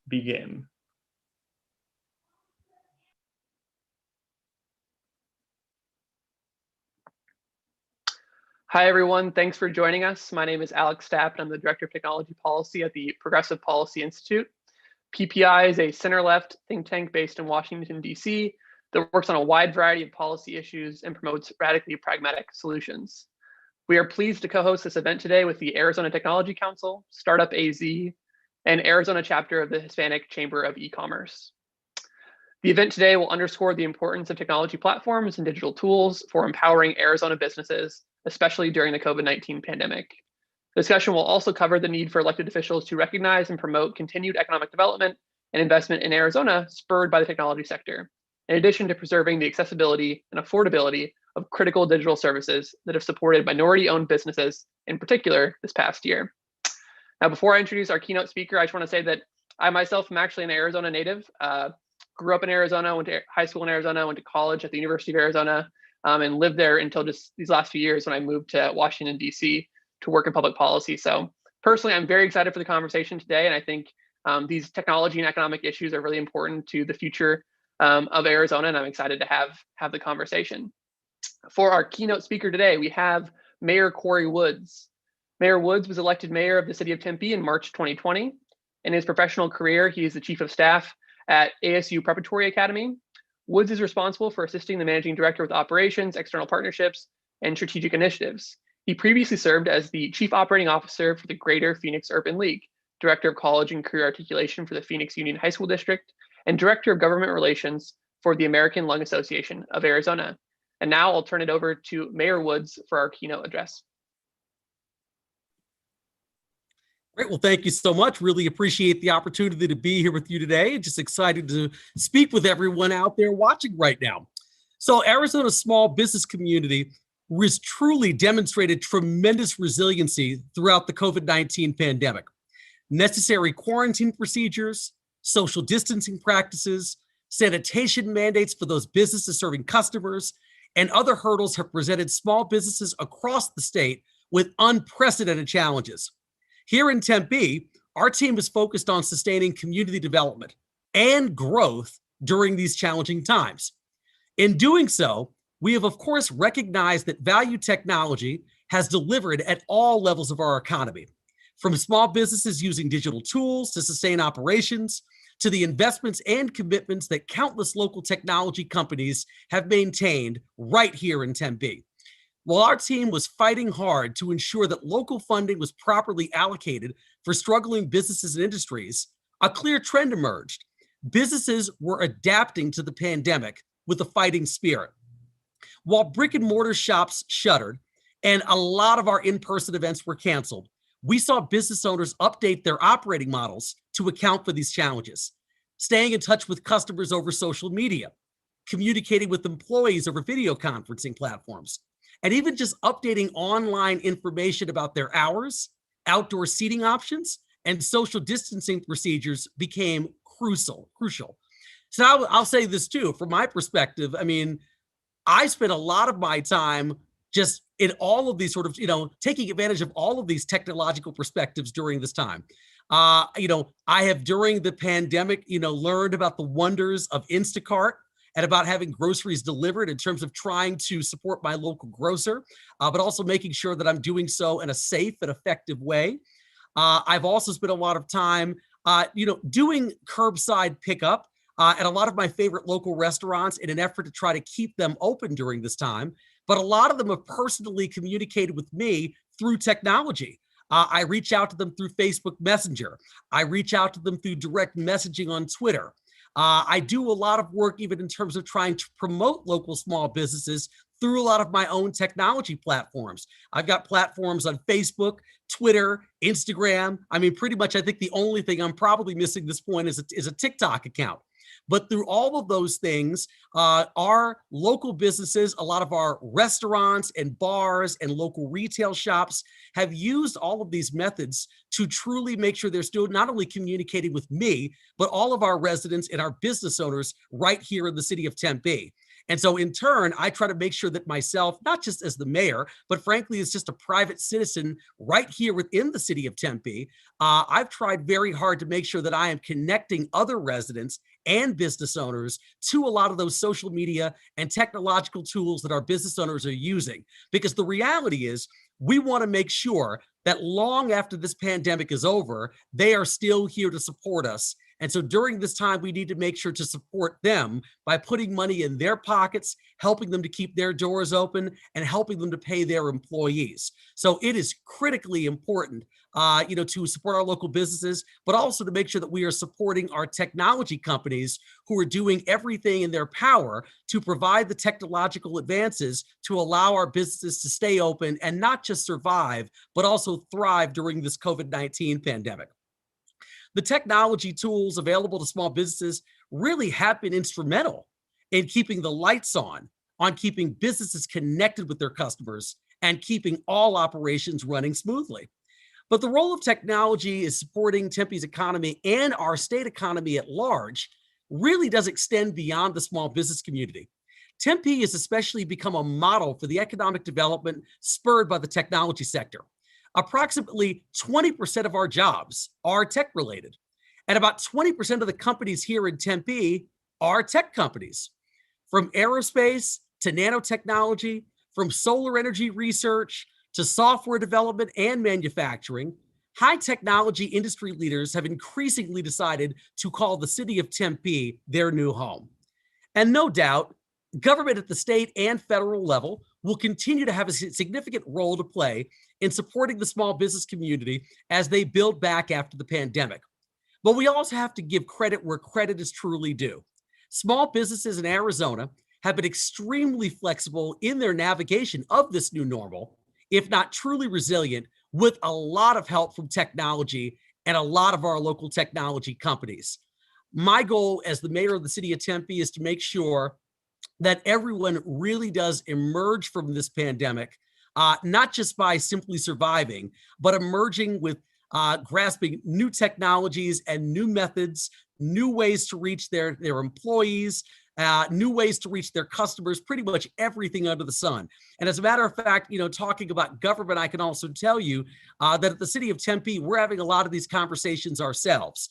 begin. Hi, everyone. Thanks for joining us. My name is Alec Stapp, and I'm the Director of Technology Policy at the Progressive Policy Institute. PPI is a center-left think tank based in Washington, D.C. that works on a wide variety of policy issues and promotes radically pragmatic solutions. We are pleased to co-host this event today with the Arizona Technology Council, StartupAZ, and Arizona chapter of the Hispanic Chamber of E-Commerce. The event today will underscore the importance of technology platforms and digital tools for empowering Arizona businesses, especially during the COVID-19 pandemic. The discussion will also cover the need for elected officials to recognize and promote continued economic development and investment in Arizona spurred by the technology sector, in addition to preserving the accessibility and affordability of critical digital services that have supported minority-owned businesses, in particular, this past year. Now, before I introduce our keynote speaker, I just want to say that I myself am actually an Arizona native. Grew up in Arizona, went to high school in Arizona, went to college at the University of Arizona, and lived there until just these last few years when I moved to Washington, D.C. to work in public policy. So personally, I'm very excited for the conversation today. And I think these technology and economic issues are really important to the future of Arizona. And I'm excited to have the conversation. For our keynote speaker today, we have Mayor Corey Woods. Mayor Woods was elected mayor of the city of Tempe in March 2020. In his professional career, he is the chief of staff at ASU Preparatory Academy. Woods is responsible for assisting the managing director with operations, external partnerships, and strategic initiatives. He previously served as the chief operating officer for the Greater Phoenix Urban League, director of college and career articulation for the Phoenix Union High School District, and director of government relations for the American Lung Association of Arizona. And now I'll turn it over to Mayor Woods for our keynote address. Great. Well, thank you so much. Really appreciate the opportunity to be here with you today. Just excited to speak with everyone out there watching right now. So Arizona's small business community has truly demonstrated tremendous resiliency throughout the COVID-19 pandemic. Necessary quarantine procedures, social distancing practices, sanitation mandates for those businesses serving customers, and other hurdles have presented small businesses across the state with unprecedented challenges. Here in Tempe, our team is focused on sustaining community development and growth during these challenging times. In doing so, we have, of course, recognized that value technology has delivered at all levels of our economy, from small businesses using digital tools to sustain operations, to the investments and commitments that countless local technology companies have maintained right here in Tempe. While our team was fighting hard to ensure that local funding was properly allocated for struggling businesses and industries, a clear trend emerged. Businesses were adapting to the pandemic with a fighting spirit. While brick and mortar shops shuttered and a lot of our in-person events were canceled, we saw business owners update their operating models to account for these challenges, staying in touch with customers over social media, communicating with employees over video conferencing platforms, and even just updating online information about their hours, outdoor seating options, and social distancing procedures became crucial. So I'll say this too, from my perspective, I mean, I spent a lot of my time just in all of these sort of, taking advantage of all of these technological perspectives during this time. I have during the pandemic, learned about the wonders of Instacart and about having groceries delivered in terms of trying to support my local grocer, but also making sure that I'm doing so in a safe and effective way. I've also spent a lot of time, doing curbside pickup at a lot of my favorite local restaurants in an effort to try to keep them open during this time. But a lot of them have personally communicated with me through technology. I reach out to them through Facebook Messenger. I reach out to them through direct messaging on Twitter. I do a lot of work even in terms of trying to promote local small businesses through a lot of my own technology platforms. I've got platforms on Facebook, Twitter, Instagram. I mean, pretty much I think the only thing I'm probably missing at this point is a TikTok account. But through all of those things, our local businesses, a lot of our restaurants and bars and local retail shops have used all of these methods to truly make sure they're still not only communicating with me, but all of our residents and our business owners right here in the city of Tempe. And so in turn, I try to make sure that myself, not just as the mayor, but frankly, as just a private citizen right here within the city of Tempe, I've tried very hard to make sure that I am connecting other residents and business owners to a lot of those social media and technological tools that our business owners are using. Because the reality is, we want to make sure that long after this pandemic is over, they are still here to support us. And so during this time, we need to make sure to support them by putting money in their pockets, helping them to keep their doors open, and helping them to pay their employees. So it is critically important, to support our local businesses, but also to make sure that we are supporting our technology companies who are doing everything in their power to provide the technological advances to allow our businesses to stay open and not just survive, but also thrive during this COVID-19 pandemic. The technology tools available to small businesses really have been instrumental in keeping the lights on keeping businesses connected with their customers and keeping all operations running smoothly. But the role of technology is supporting Tempe's economy and our state economy at large really does extend beyond the small business community. Tempe has especially become a model for the economic development spurred by the technology sector. Approximately 20% of our jobs are tech related, and about 20% of the companies here in Tempe are tech companies. From aerospace to nanotechnology, from solar energy research to software development and manufacturing, high technology industry leaders have increasingly decided to call the city of Tempe their new home. And no doubt, government at the state and federal level will continue to have a significant role to play in supporting the small business community as they build back after the pandemic. But we also have to give credit where credit is truly due. Small businesses in Arizona have been extremely flexible in their navigation of this new normal, if not truly resilient, with a lot of help from technology and a lot of our local technology companies. My goal as the mayor of the city of Tempe is to make sure that everyone really does emerge from this pandemic, not just by simply surviving, but emerging with grasping new technologies and new methods, new ways to reach their employees, new ways to reach their customers, pretty much everything under the sun. And as a matter of fact, talking about government, I can also tell you that at the city of Tempe, we're having a lot of these conversations ourselves.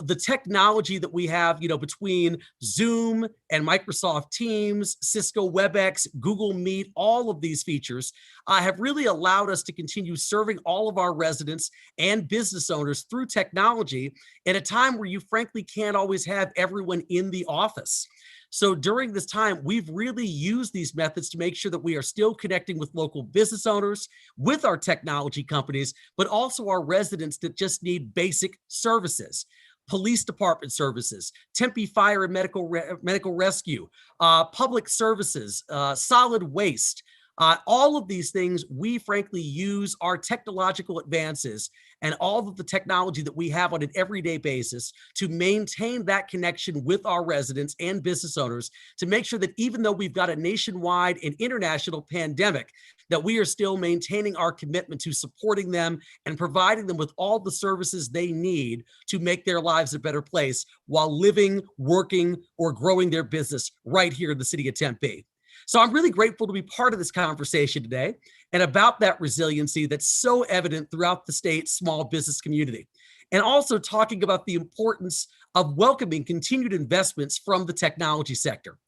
The technology that we have, between Zoom and Microsoft Teams, Cisco WebEx, Google Meet, all of these features have really allowed us to continue serving all of our residents and business owners through technology at a time where you frankly can't always have everyone in the office. So during this time, we've really used these methods to make sure that we are still connecting with local business owners, with our technology companies, but also our residents that just need basic services. Police department services, Tempe Fire and Medical Rescue, public services, solid waste. All of these things, we frankly use our technological advances and all of the technology that we have on an everyday basis to maintain that connection with our residents and business owners to make sure that even though we've got a nationwide and international pandemic, that we are still maintaining our commitment to supporting them and providing them with all the services they need to make their lives a better place while living, working, or growing their business right here in the city of Tempe. So I'm really grateful to be part of this conversation today and about that resiliency that's so evident throughout the state's small business community. And also talking about the importance of welcoming continued investments from the technology sector.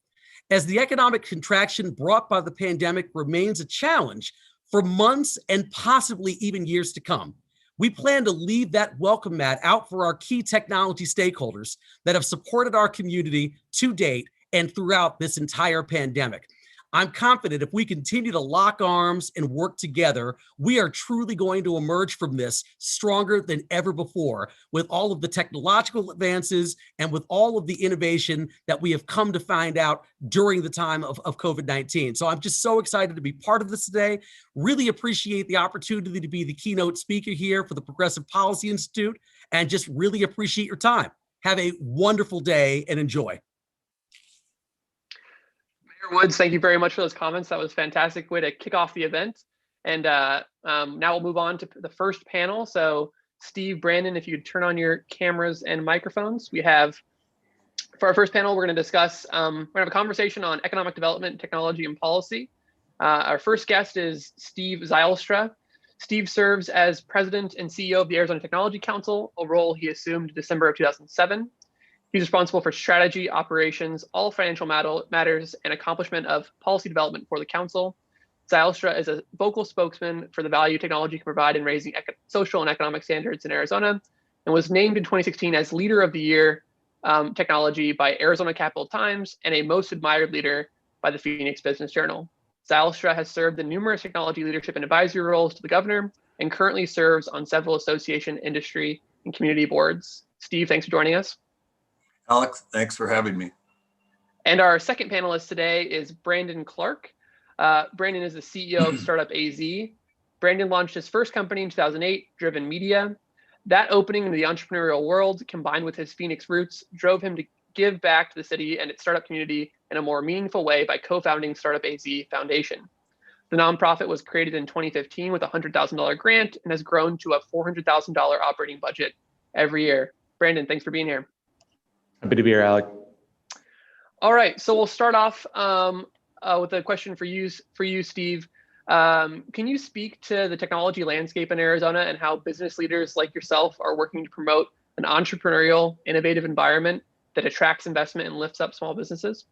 As the economic contraction brought by the pandemic remains a challenge for months and possibly even years to come, we plan to leave that welcome mat out for our key technology stakeholders that have supported our community to date and throughout this entire pandemic. I'm confident if we continue to lock arms and work together, we are truly going to emerge from this stronger than ever before with all of the technological advances and with all of the innovation that we have come to find out during the time of COVID-19. So I'm just so excited to be part of this today. Really appreciate the opportunity to be the keynote speaker here for the Progressive Policy Institute and just really appreciate your time. Have a wonderful day and enjoy. Woods, thank you very much for those comments. That was a fantastic way to kick off the event. And now we'll move on to the first panel. So Steve, Brandon, if you could turn on your cameras and microphones. We have For our first panel, we're going to discuss, we're going to have a conversation on economic development, technology, and policy. Our first guest is Steve Zylstra. Steve serves as president and CEO of the Arizona Technology Council, a role he assumed December of 2007. He's responsible for strategy, operations, all financial matters, and accomplishment of policy development for the council. Zylstra is a vocal spokesman for the value technology can provide in raising social and economic standards in Arizona, and was named in 2016 as Leader of the Year Technology by Arizona Capital Times and a Most Admired Leader by the Phoenix Business Journal. Zylstra has served in numerous technology leadership and advisory roles to the governor and currently serves on several association, industry, and community boards. Steve, thanks for joining us. Alec, thanks for having me. And our second panelist today is Brandon Clark. Brandon is the CEO of StartupAZ. Brandon launched his first company in 2008, Driven Media. That opening into the entrepreneurial world, combined with his Phoenix roots, drove him to give back to the city and its startup community in a more meaningful way by co-founding StartupAZ Foundation. The nonprofit was created in 2015 with a $100,000 grant and has grown to a $400,000 operating budget every year. Brandon, thanks for being here. Happy to be here, Alec. All right, so we'll start off with a question for you, Steve. Can you speak to the technology landscape in Arizona and how business leaders like yourself are working to promote an entrepreneurial, innovative environment that attracts investment and lifts up small businesses?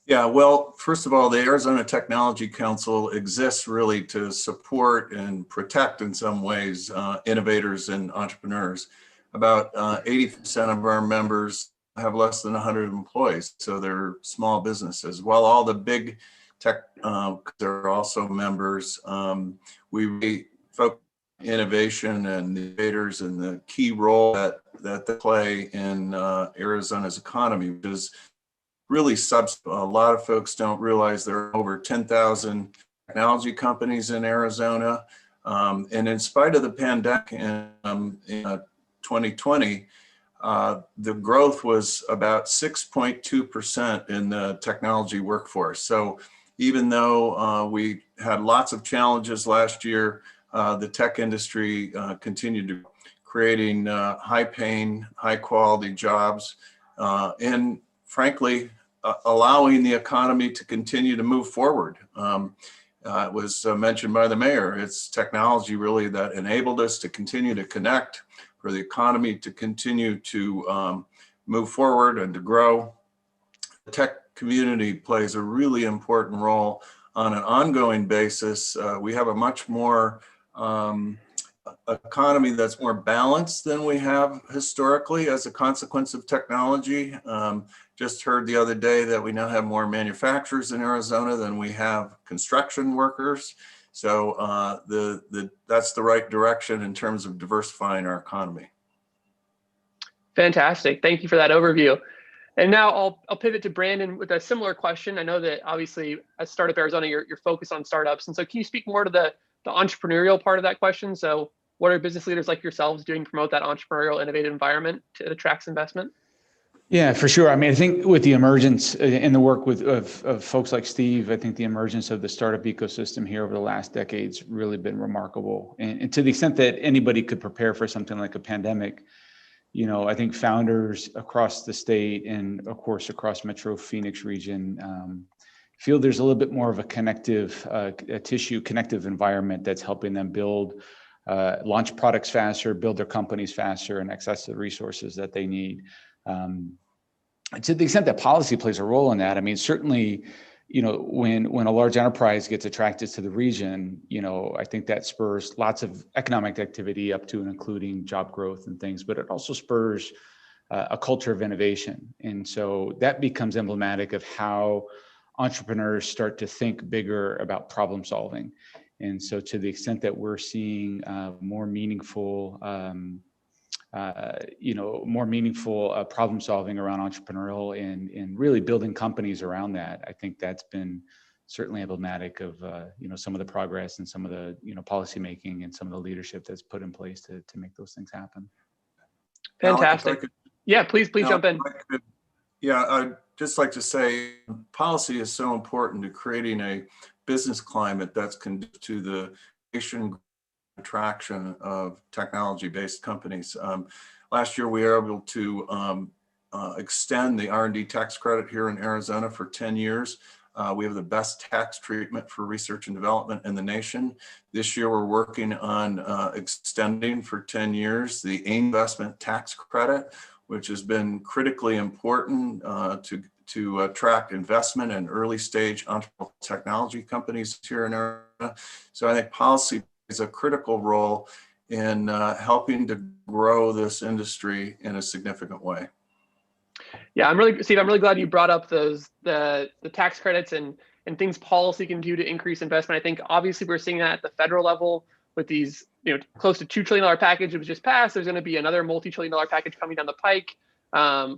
Yeah, well, first of all, the Arizona Technology Council exists really to support and protect, in some ways, innovators and entrepreneurs. About 80% of our members have less than 100 employees, so they're small businesses. While all the big tech, they're also members, we focus on innovation and innovators and the key role that they play in Arizona's economy, which is really a lot of folks don't realize there are over 10,000 technology companies in Arizona. And in spite of the pandemic in 2020, the growth was about 6.2% in the technology workforce. So even though we had lots of challenges last year, the tech industry continued to creating high-paying, high-quality jobs, and frankly, allowing the economy to continue to move forward. It was mentioned by the mayor. It's technology really that enabled us to continue to connect, for the economy to continue to move forward and to grow. The tech community plays a really important role on an ongoing basis. We have a much more economy that's more balanced than we have historically as a consequence of technology. Just heard the other day that we now have more manufacturers in Arizona than we have construction workers. So that's the right direction in terms of diversifying our economy. Fantastic. Thank you for that overview. And now I'll pivot to Brandon with a similar question. I know that obviously as Startup Arizona, you're focused on startups. And so can you speak more to the entrepreneurial part of that question? So what are business leaders like yourselves doing to promote that entrepreneurial, innovative environment that attracts investment? Yeah, for sure. I mean, I think with the emergence in the work of folks like Steve, I think the emergence of the startup ecosystem here over the last decade's really been remarkable. And to the extent that anybody could prepare for something like a pandemic, you know, I think founders across the state and of course across Metro Phoenix region feel there's a little bit more of a connective environment that's helping them build, launch products faster, build their companies faster, and access the resources that they need. To the extent that policy plays a role in that, I mean, certainly, you know, when a large enterprise gets attracted to the region, you know, I think that spurs lots of economic activity up to and including job growth and things, but it also spurs a culture of innovation. And so that becomes emblematic of how entrepreneurs start to think bigger about problem solving. And so to the extent that we're seeing more meaningful problem solving around entrepreneurial and really building companies around that, I think that's been certainly emblematic of some of the progress and some of the policy making and some of the leadership that's put in place to make those things happen. Fantastic. Yeah, please jump in. Yeah, I'd just like to say policy is so important to creating a business climate that's conducive to the nation attraction of technology-based companies. Last year, we were able to extend the R&D tax credit here in Arizona for 10 years. We have the best tax treatment for research and development in the nation. This year, we're working on extending for 10 years the investment tax credit, which has been critically important to attract investment in early stage entrepreneurial technology companies here in Arizona. So I think policy plays a critical role in helping to grow this industry in a significant way. Yeah, Steve, I'm really glad you brought up the tax credits and things policy can do to increase investment. I think obviously we're seeing that at the federal level with these, close to $2 trillion package that was just passed. There's going to be another multi-trillion-dollar package coming down the pike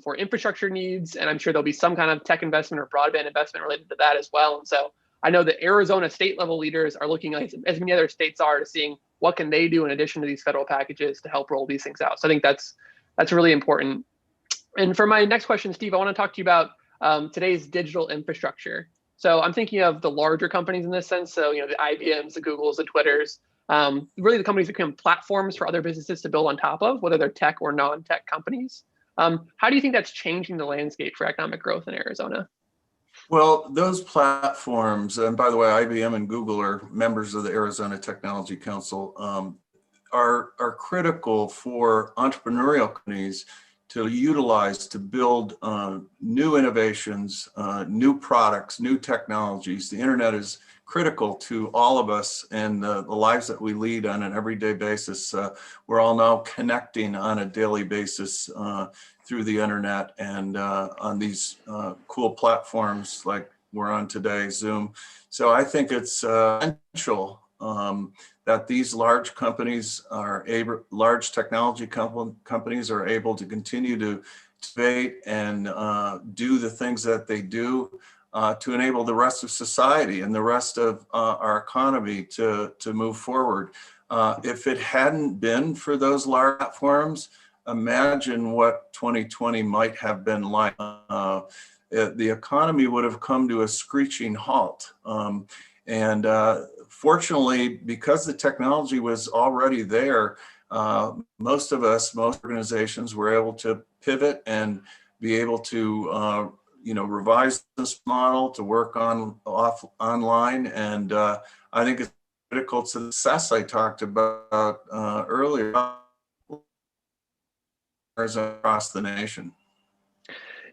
for infrastructure needs, and I'm sure there'll be some kind of tech investment or broadband investment related to that as well. And so I know the Arizona state level leaders are looking, like as many other states are, to seeing what can they do in addition to these federal packages to help roll these things out. So I think that's really important. And for my next question, Steve, I want to talk to you about today's digital infrastructure. So I'm thinking of the larger companies in this sense. So, the IBMs, the Googles, the Twitters, really the companies that become platforms for other businesses to build on top of, whether they're tech or non-tech companies. How do you think that's changing the landscape for economic growth in Arizona? Well, those platforms, and by the way, IBM and Google are members of the Arizona Technology Council, are critical for entrepreneurial companies to utilize to build new innovations, new products, new technologies. The internet is critical to all of us and the lives that we lead on an everyday basis. We're all now connecting on a daily basis through the internet and on these cool platforms like we're on today, Zoom. So I think it's essential that these large companies large technology companies are able to continue to innovate and do the things that they do to enable the rest of society and the rest of our economy to move forward. If it hadn't been for those large platforms, imagine what 2020 might have been like. The economy would have come to a screeching halt. Fortunately, because the technology was already there, most organizations were able to pivot and be able to, revise this model to work online. And I think it's critical to the success I talked about earlier across the nation.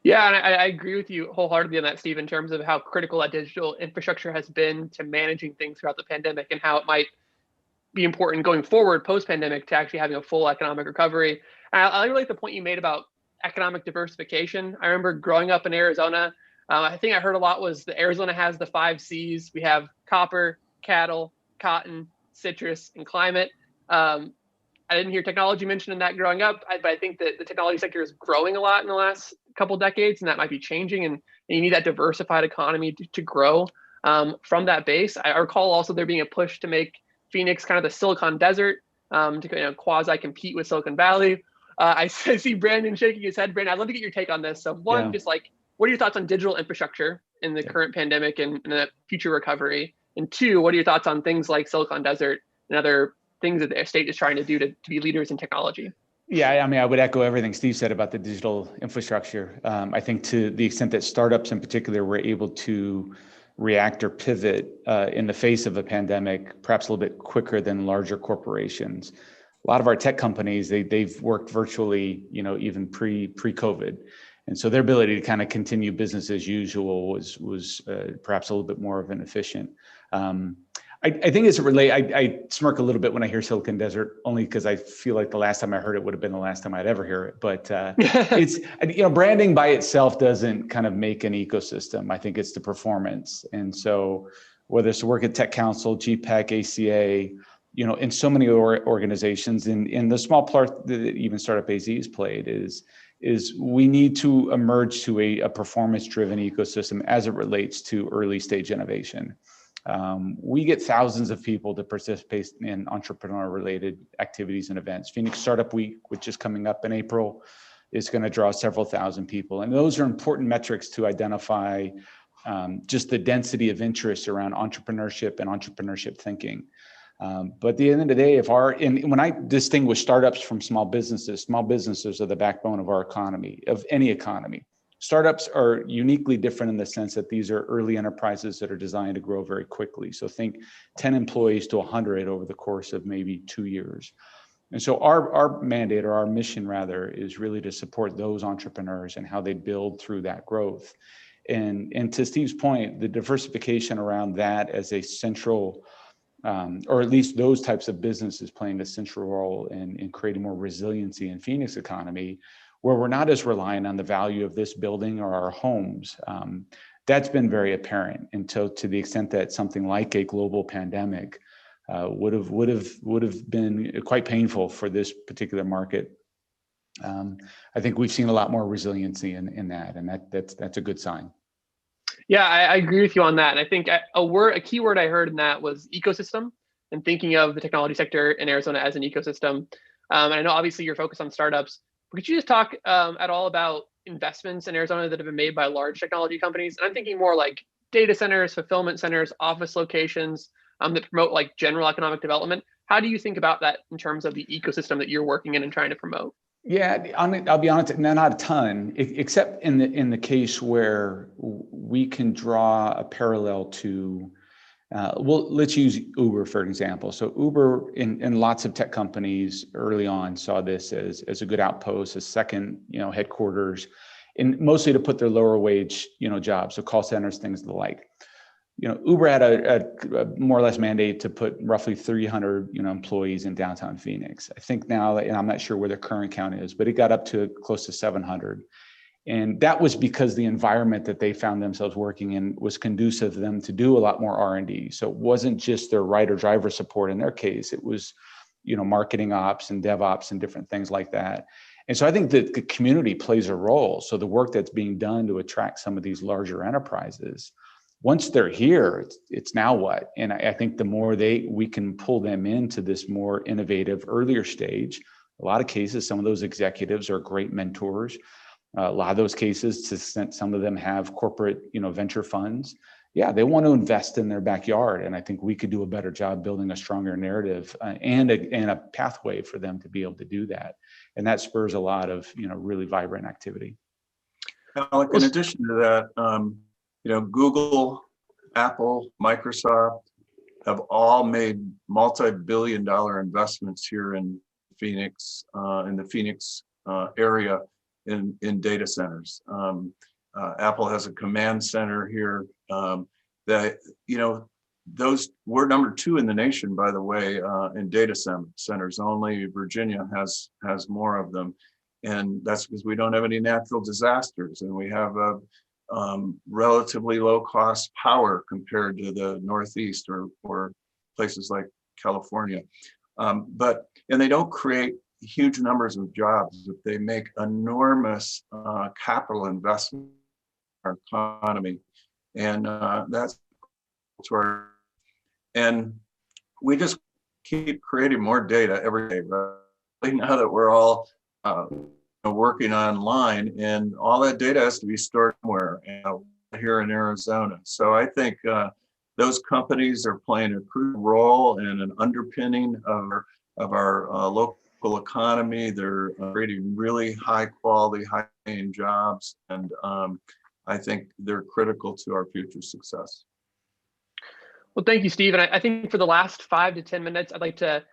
Yeah, and I agree with you wholeheartedly on that, Steve, in terms of how critical that digital infrastructure has been to managing things throughout the pandemic and how it might be important going forward post-pandemic to actually having a full economic recovery. And I really like the point you made about economic diversification. I remember growing up in Arizona, I think I heard a lot was that Arizona has the 5 C's. We have copper, cattle, cotton, citrus, and climate. I didn't hear technology mentioned in that growing up, but I think that the technology sector is growing a lot in the last couple decades, and that might be changing. And you need that diversified economy to grow from that base. I recall also there being a push to make Phoenix kind of the Silicon Desert to quasi compete with Silicon Valley. I see Brandon shaking his head. Brandon, I'd love to get your take on this. So one, just like, what are your thoughts on digital infrastructure in the current pandemic and the future recovery? And two, what are your thoughts on things like Silicon Desert and other things that the state is trying to do to be leaders in technology? Yeah, I mean, I would echo everything Steve said about the digital infrastructure. I think to the extent that startups in particular were able to react or pivot in the face of a pandemic, perhaps a little bit quicker than larger corporations. A lot of our tech companies, they've worked virtually, even pre-COVID. And so their ability to kind of continue business as usual was perhaps a little bit more of an efficient. I think as it relates, I smirk a little bit when I hear Silicon Desert, only because I feel like the last time I heard it would have been the last time I'd ever hear it. But it's, branding by itself doesn't kind of make an ecosystem. I think it's the performance. And so whether it's to work at Tech Council, GPEC, ACA, in so many organizations, in the small part that even StartupAZ has played is we need to emerge to a performance-driven ecosystem as it relates to early stage innovation. We get thousands of people to participate in entrepreneur-related activities and events. Phoenix Startup Week, which is coming up in April, is going to draw several thousand people. And those are important metrics to identify just the density of interest around entrepreneurship and entrepreneurship thinking. But at the end of the day, and when I distinguish startups from small businesses are the backbone of our economy, of any economy. Startups are uniquely different in the sense that these are early enterprises that are designed to grow very quickly. So think 10 employees to 100 over the course of maybe 2 years. And so our mandate, or our mission rather, is really to support those entrepreneurs and how they build through that growth. And to Steve's point, the diversification around that as a central, or at least those types of businesses playing a central role in creating more resiliency in Phoenix economy, where we're not as reliant on the value of this building or our homes. That's been very apparent. And so to the extent that something like a global pandemic would have been quite painful for this particular market, I think we've seen a lot more resiliency in that, and that's a good sign. Yeah, I agree with you on that. And I think a key word I heard in that was ecosystem, and thinking of the technology sector in Arizona as an ecosystem. And I know obviously you're focused on startups, but could you just talk at all about investments in Arizona that have been made by large technology companies? And I'm thinking more like data centers, fulfillment centers, office locations that promote like general economic development. How do you think about that in terms of the ecosystem that you're working in and trying to promote? Yeah, I'll be honest, not a ton, except in the case where we can draw a parallel to, well, let's use Uber for example. So Uber and lots of tech companies early on saw this as a good outpost, a second, headquarters, and mostly to put their lower wage, jobs, so call centers, things of the like. Uber had a more or less mandate to put roughly 300, employees in downtown Phoenix. I think now, and I'm not sure where the current count is, but it got up to close to 700. And that was because the environment that they found themselves working in was conducive to them to do a lot more R&D. So it wasn't just their rider driver support in their case, it was, marketing ops and DevOps and different things like that. And so I think that the community plays a role. So the work that's being done to attract some of these larger enterprises, once they're here, it's now what? And I think the more we can pull them into this more innovative earlier stage, a lot of cases, some of those executives are great mentors. A lot of those cases, some of them have corporate, venture funds. Yeah, they want to invest in their backyard. And I think we could do a better job building a stronger narrative and a pathway for them to be able to do that. And that spurs a lot of, really vibrant activity. Alec, in addition to that, Google, Apple, Microsoft have all made multi-billion-dollar investments here in Phoenix, in the Phoenix area in data centers. Apple has a command center here that, we're number 2 in the nation, by the way, in data centers. Only Virginia has more of them. And that's because we don't have any natural disasters, and we have a relatively low cost power compared to the Northeast or places like California. And they don't create huge numbers of jobs, but they make enormous capital investment in our economy. And that's where, and we just keep creating more data every day, right? Now that we're all working online, and all that data has to be stored somewhere here in Arizona. So I think those companies are playing a crucial role in an underpinning of our local economy. They're creating really high quality, high paying jobs. And I think they're critical to our future success. Well, thank you, Steve. And I think for the last 5 to 10 minutes, I'd like to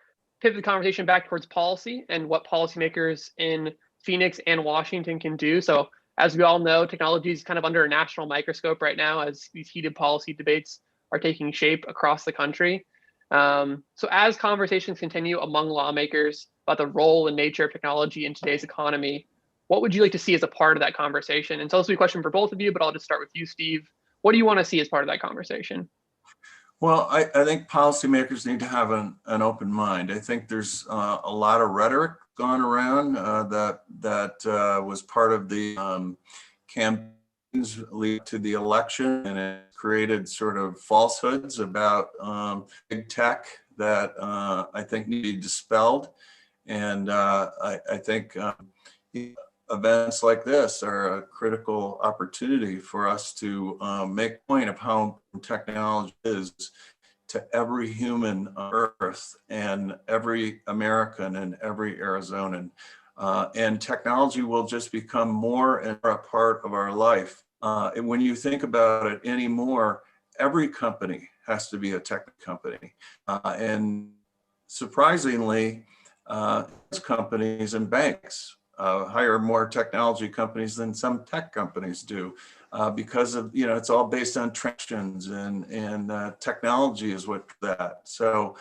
pivot the conversation back towards policy and what policymakers in Phoenix and Washington can do. So as we all know, technology is kind of under a national microscope right now as these heated policy debates are taking shape across the country. So as conversations continue among lawmakers about the role and nature of technology in today's economy, what would you like to see as a part of that conversation? And so this will be a question for both of you, but I'll just start with you, Steve. What do you want to see as part of that conversation? Well, I think policymakers need to have an open mind. I think there's a lot of rhetoric gone around that was part of the campaigns lead to the election, and it created sort of falsehoods about big tech that I think need to be dispelled. And I think events like this are a critical opportunity for us to make a point of how technology is to every human on earth and every American and every Arizonan. And technology will just become more and more a part of our life. And when you think about it anymore, every company has to be a tech company. And surprisingly, companies and banks hire more technology companies than some tech companies do, because of, it's all based on transactions and technology is what that. So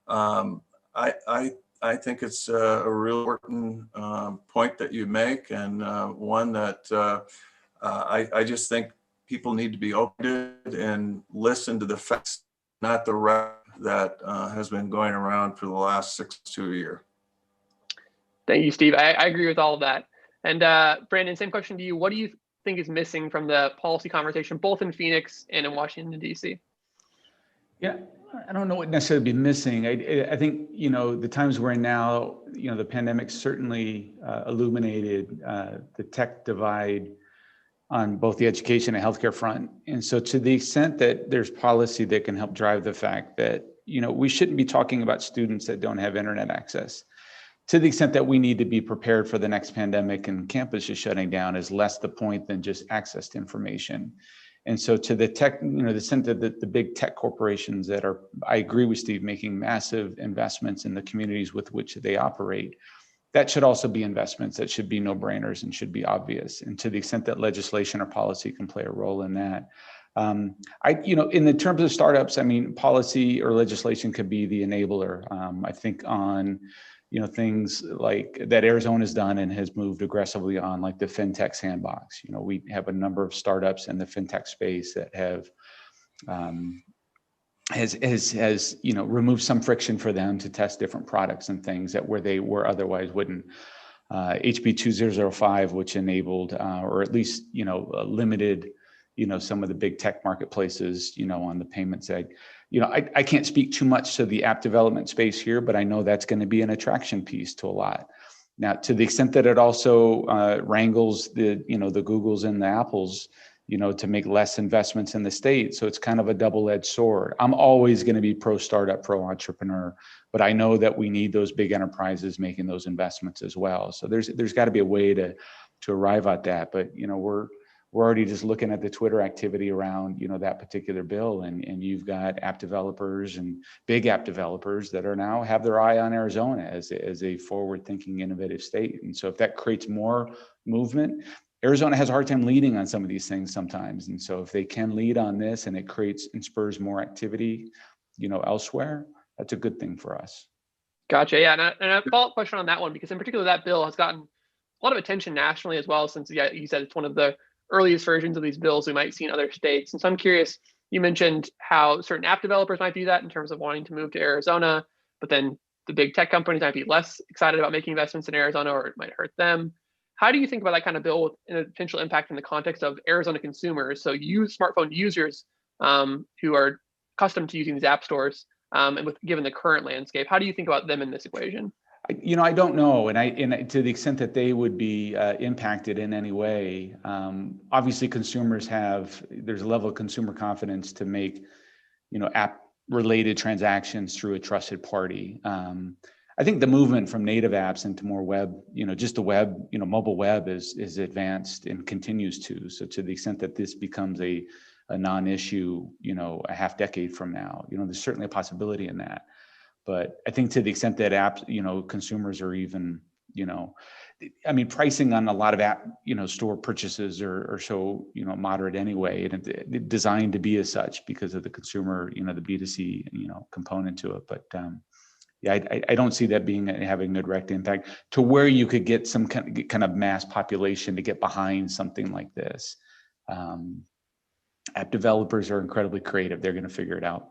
I think it's a real important point that you make, and one that I just think people need to be open and listen to the facts, not the rap that has been going around for the last 6 years. Thank you, Steve. I agree with all of that. And Brandon, same question to you. What do you think is missing from the policy conversation, both in Phoenix and in Washington, D.C.? Yeah, I don't know what necessarily be missing. I think, the times we're in now, the pandemic certainly illuminated the tech divide on both the education and healthcare front. And so to the extent that there's policy that can help drive the fact that, we shouldn't be talking about students that don't have internet access. To the extent that we need to be prepared for the next pandemic and campus is shutting down is less the point than just access to information. And so to the tech, the extent that the big tech corporations that are, I agree with Steve, making massive investments in the communities with which they operate, that should also be investments that should be no-brainers and should be obvious. And to the extent that legislation or policy can play a role in that. In the terms of startups, policy or legislation could be the enabler. I think on, things like that Arizona's done and has moved aggressively on, like the FinTech sandbox. We have a number of startups in the FinTech space that have has removed some friction for them to test different products and things that where they were otherwise wouldn't. HB 2005, which enabled or at least limited some of the big tech marketplaces on the payment side. I can't speak too much to the app development space here, but I know that's going to be an attraction piece to a lot. Now, to the extent that it also wrangles the the Googles and the Apples, to make less investments in the state. So it's kind of a double-edged sword. I'm always going to be pro startup, pro entrepreneur, but I know that we need those big enterprises making those investments as well. So there's got to be a way to arrive at that. But we're already just looking at the Twitter activity around that particular bill, and you've got app developers and big app developers that are now have their eye on Arizona as a forward-thinking, innovative state. And so if that creates more movement, Arizona has a hard time leading on some of these things sometimes. And so if they can lead on this and it creates and spurs more activity, elsewhere, that's a good thing for us. Gotcha. Yeah, and a follow-up question on that one, because in particular that bill has gotten a lot of attention nationally as well, since you said it's one of the earliest versions of these bills we might see in other states. And so I'm curious, you mentioned how certain app developers might do that in terms of wanting to move to Arizona, but then the big tech companies might be less excited about making investments in Arizona, or it might hurt them. How do you think about that kind of bill with a potential impact in the context of Arizona consumers? So you smartphone users who are accustomed to using these app stores, and given the current landscape, how do you think about them in this equation? I don't know, and to the extent that they would be impacted in any way, obviously consumers there's a level of consumer confidence to make, app-related transactions through a trusted party. I think the movement from native apps into more web, just the web, mobile web is advanced and continues to. So to the extent that this becomes a non-issue, a half decade from now, there's certainly a possibility in that. But I think to the extent that apps, consumers are even, pricing on a lot of app, store purchases are so, moderate anyway, and designed to be as such because of the consumer, the B2C, component to it. But yeah, I don't see that having a direct impact to where you could get some kind of mass population to get behind something like this. App developers are incredibly creative. They're going to figure it out.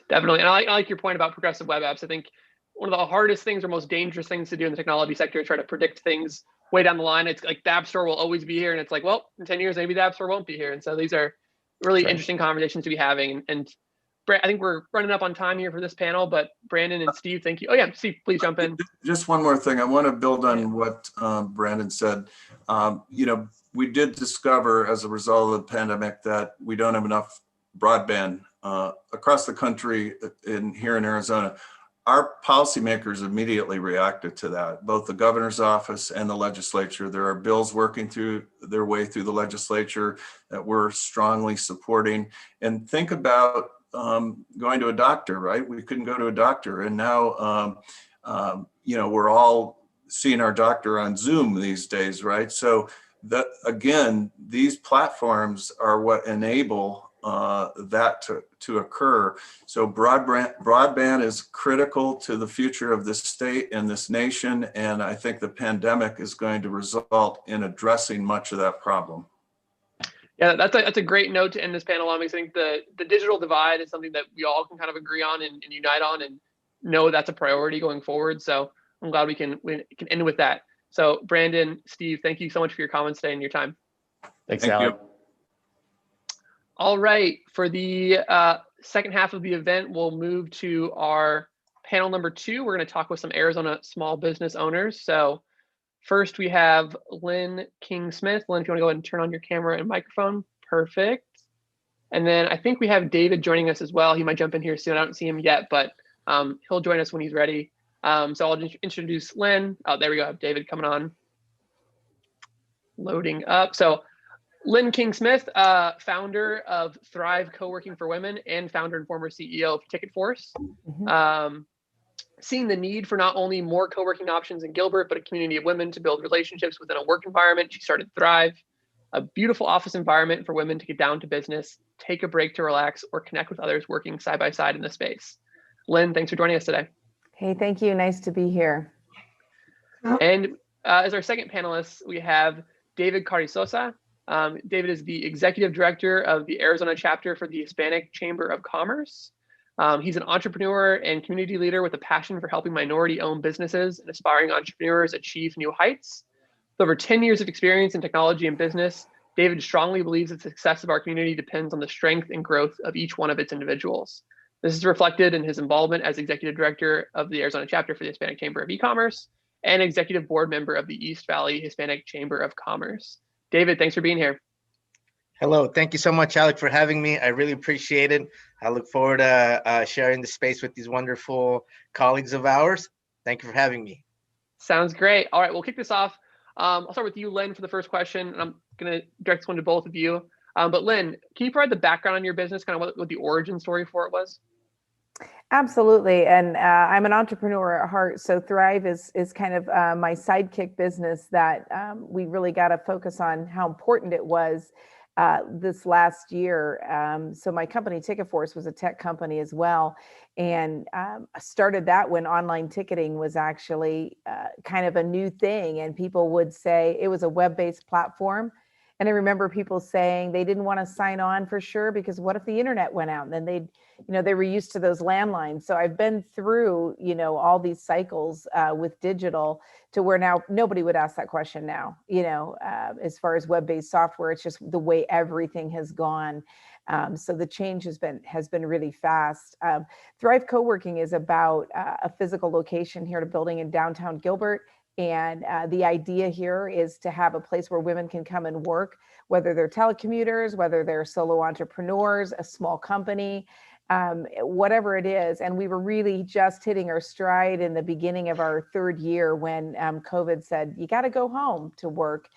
Definitely. And I like your point about progressive web apps. I think one of the hardest things or most dangerous things to do in the technology sector is try to predict things way down the line. It's like the App Store will always be here. And it's like, well, in 10 years, maybe the App Store won't be here. And so these are really interesting conversations to be having. And I think we're running up on time here for this panel, but Brandon and Steve, thank you. Oh yeah, Steve, please jump in. Just one more thing. I want to build on what Brandon said. We did discover as a result of the pandemic that we don't have enough broadband across the country here in Arizona, our policymakers immediately reacted to that, both the governor's office and the legislature. There are bills working through their way through the legislature that we're strongly supporting. And think about going to a doctor, right? We couldn't go to a doctor, and now we're all seeing our doctor on Zoom these days, right? So that, again, these platforms are what enable that to occur. So broadband is critical to the future of this state and this nation, and I think the pandemic is going to result in addressing much of that problem. Yeah, that's a great note to end this panel on, because I think the digital divide is something that we all can kind of agree on and unite on, and know that's a priority going forward. So I'm glad we can end with that. So Brandon, Steve, thank you so much for your comments today and your time. Thanks, Thank Alec. you. All right, for the second half of the event, we'll move to our panel number 2. We're going to talk with some Arizona small business owners. So first we have Lynn King-Smith. Lynn, if you want to go ahead and turn on your camera and microphone. Perfect. And then I think we have David joining us as well. He might jump in here soon. I don't see him yet, but he'll join us when he's ready. So I'll just introduce Lynn. Oh, there we go. I have David coming on. Loading up. So Lynn King-Smith, founder of Thrive Co-working for Women and founder and former CEO of Ticketforce. Seeing the need for not only more co-working options in Gilbert, but a community of women to build relationships within a work environment, she started Thrive, a beautiful office environment for women to get down to business, take a break to relax, or connect with others working side by side in the space. Lynn, thanks for joining us today. Hey, thank you. Nice to be here. And as our second panelist, we have David Carrizosa. David is the executive director of the Arizona chapter for the Hispanic Chamber of Commerce. He's an entrepreneur and community leader with a passion for helping minority-owned businesses and aspiring entrepreneurs achieve new heights. With over 10 years of experience in technology and business, David strongly believes that the success of our community depends on the strength and growth of each one of its individuals. This is reflected in his involvement as executive director of the Arizona chapter for the Hispanic Chamber of E-Commerce and executive board member of the East Valley Hispanic Chamber of Commerce. David, thanks for being here. Hello, thank you so much, Alec, for having me. I really appreciate it. I look forward to sharing the space with these wonderful colleagues of ours. Thank you for having me. Sounds great. All right, we'll kick this off. I'll start with you, Lynn, for the first question, and I'm going to direct this one to both of you. But Lynn, can you provide the background on your business, kind of what the origin story for it was? Absolutely. And I'm an entrepreneur at heart. So Thrive is kind of my sidekick business that we really got to focus on how important it was this last year. So my company, Ticketforce, was a tech company as well. And I started that when online ticketing was actually kind of a new thing. And people would say it was a web-based platform. And I remember people saying they didn't want to sign on for sure, because what if the internet went out? And then they were used to those landlines. So I've been through, all these cycles with digital to where now nobody would ask that question now, as far as web-based software. It's just the way everything has gone. So the change has been really fast. Thrive Co-working is about a physical location here at a building in downtown Gilbert. And the idea here is to have a place where women can come and work, whether they're telecommuters, whether they're solo entrepreneurs, a small company, whatever it is. And we were really just hitting our stride in the beginning of our third year when COVID said, you got to go home to work.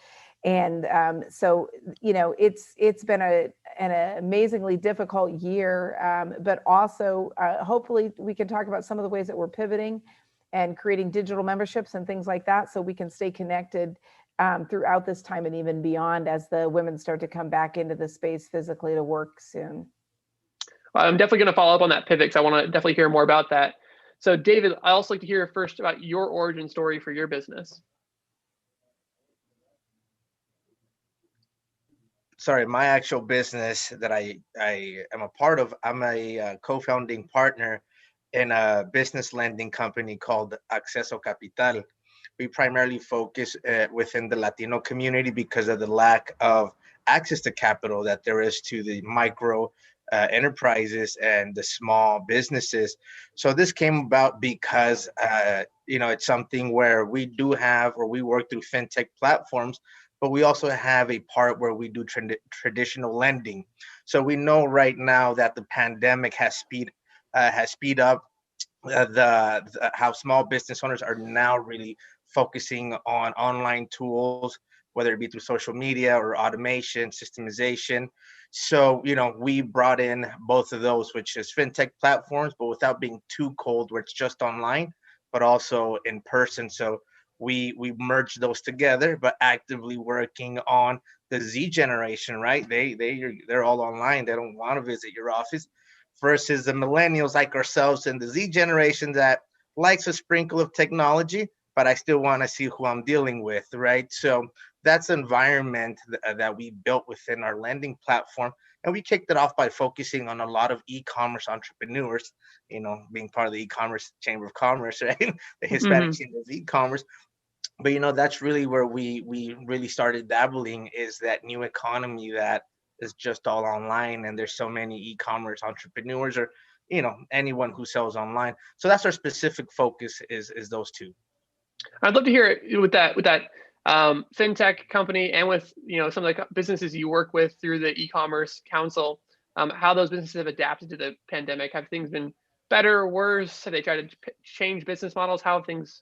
And so, it's been an amazingly difficult year, but also hopefully we can talk about some of the ways that we're pivoting and creating digital memberships and things like that, so we can stay connected throughout this time and even beyond as the women start to come back into the space physically to work soon. I'm definitely going to follow up on that pivot, because I want to definitely hear more about that. So David, I also like to hear first about your origin story for your business. Sorry, my actual business that I am a part of, I'm a co-founding partner in a business lending company called Acceso Capital. We primarily focus within the Latino community because of the lack of access to capital that there is to the micro enterprises and the small businesses. So this came about because, it's something where we work through fintech platforms, but we also have a part where we do traditional lending. So we know right now that the pandemic has speed up how small business owners are now really focusing on online tools, whether it be through social media or automation, systemization. So, we brought in both of those, which is fintech platforms, but without being too cold where it's just online, but also in person. So we merged those together, but actively working on the Z generation, right? They're all online. They don't want to visit your office, versus the millennials like ourselves and the Z generation that likes a sprinkle of technology, but I still want to see who I'm dealing with, right? So that's the environment that we built within our lending platform. And we kicked it off by focusing on a lot of e-commerce entrepreneurs, being part of the e-commerce Chamber of Commerce, right? The Hispanic Chamber of E-Commerce. But that's really where we really started dabbling, is that new economy that is just all online, and there's so many e-commerce entrepreneurs, or anyone who sells online. So that's our specific focus, is those two. I'd love to hear it with that fintech company, and with some of the businesses you work with through the e-commerce council, how those businesses have adapted to the pandemic. Have things been better or worse? Have they tried to change business models? How have things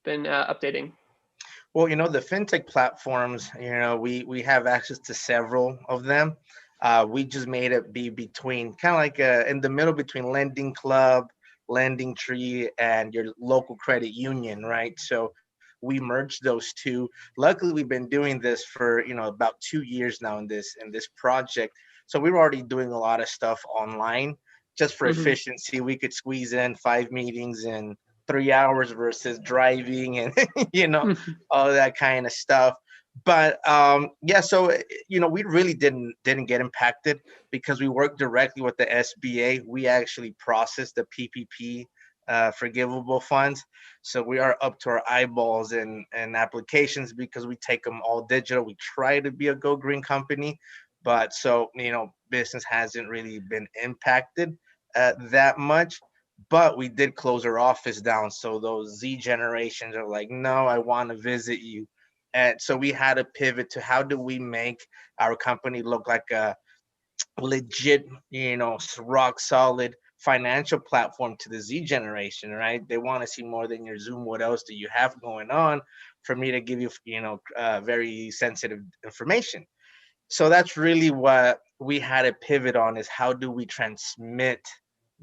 been updating? Well, the fintech platforms, we have access to several of them. We just made it be between kind of like in the middle between Lending Club, Lending Tree, and your local credit union, right? So we merged those two. Luckily, we've been doing this for about 2 years now in this project. So we were already doing a lot of stuff online. Just for efficiency, we could squeeze in 5 meetings in 3 hours versus driving and all that kind of stuff. But yeah, so we really didn't get impacted because we worked directly with the SBA. We actually processed the PPP forgivable funds, so we are up to our eyeballs in applications because we take them all digital. We try to be a go green company, but so business hasn't really been impacted that much. But we did close our office down, so those Z generations are like, no, I want to visit you. And so we had to pivot to how do we make our company look like a legit, rock solid financial platform to the Z generation, right? They want to see more than your Zoom. What else do you have going on for me to give you, very sensitive information? So that's really what we had to pivot on, is how do we transmit